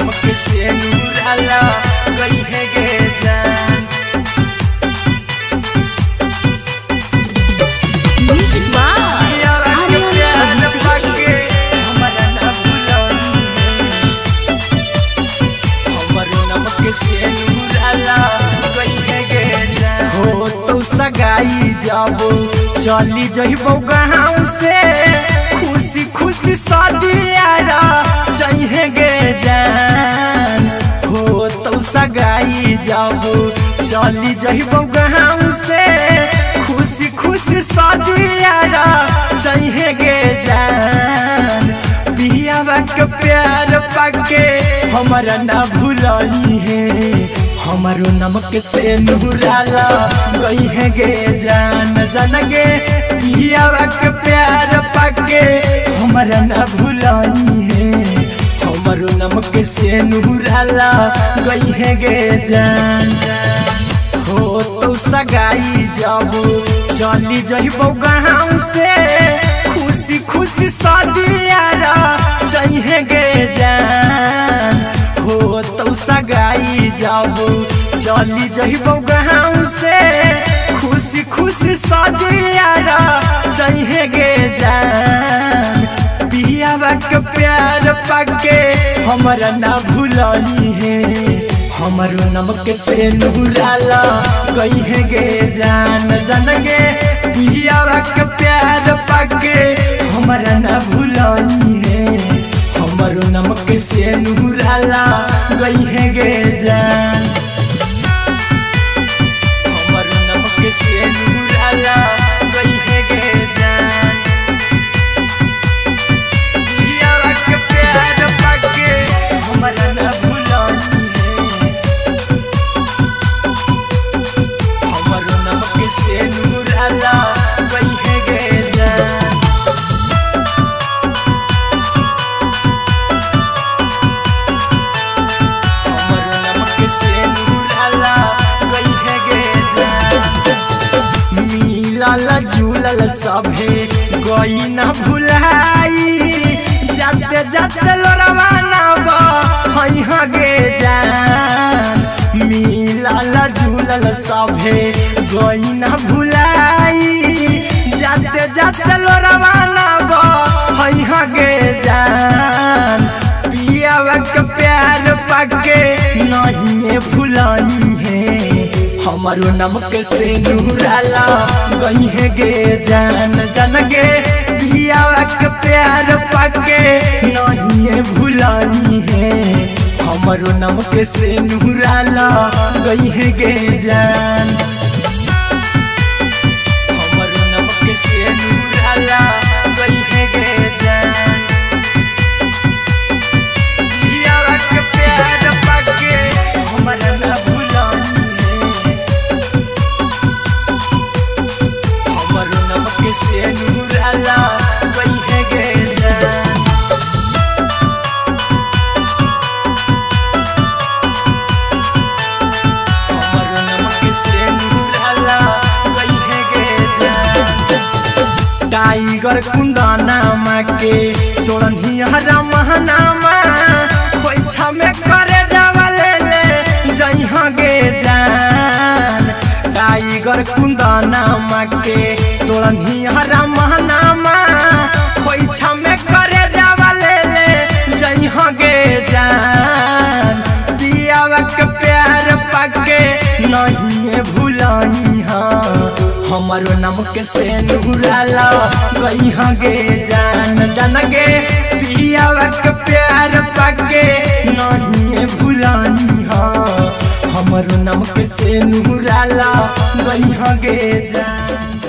नमक से नूराला गई है गे जान। म्यूजिक हो तो सगाई जाबो चली जइबो गाँव से खुशी खुशी शादियारा चाहिए गे जान। हो तो सगाई जाबो चली जइबो गाँव से खुशी खुशी शादियारा चाहिए गे जान। बियावा के प्यार पाके हमारा ना भूलई है हमारो नमक से नूराला गई है गे जान। जान गे बियावा के प्यार पाके हमारा ना भूलई है हमारो नमक से नूराला गई है गे जान। हो तो सगाई जाबो चली जइबो गाँव से खुशी खुशी शादियारा चाहिए गे जान। हो तो सगाई जाबो चली जइबो गाँव से खुशी खुशी शादियारा चाहिए गे जान। बियावा के प्यार पाके हमारा ना भूलई है हमारो नमक से नूराला गई है गे जान। जान गे बियावा के प्यार पाके हमारा ना भूलई है हमारो नमक से नूराला गई है गे जान। हमारो नमक से नूराला गई है गे जान। बियावा के प्यार पाके हमारा ना भूलई है हमारो नमक से नूराला गई है गे जान। मिलल झूलल सभे गई न भुलाई जाते जाते लोरवा ना गे जान। मिलल झूलल सभे गई न भुलाई जाते जाते लोरवा ना गे जान। पियावा के प्यार पाके नहीं भुलई है हमारो नमक से नूराला गई है गे जान। जान गे पियावा के प्यार पाके नहीं भुलई है हमारो नमक से नूराला गई है गे जान। हमारो नमक से नूराला गई है गे जान। पियावा के प्यार पाके हमारा ना से नूराला गई है गे जान। हमारो नमक से नूराला गई है गे जान। टाइगर कुंदाना के तोड़नी हरा महनामा खोइछा में करे जावले ले जइहा गे जान। टाइगर कुंदाना के तोड़नी हरा महनामा खोइछा में करे जावले ले जइहा गे जान। पियावा के प्यार पाके नहीं भुलई हमारो नमक से नूराला गई गे जान। जान गे पियावा के प्यार पाके नहीं भुलई हमारो नमक से नूराला गई गे जान।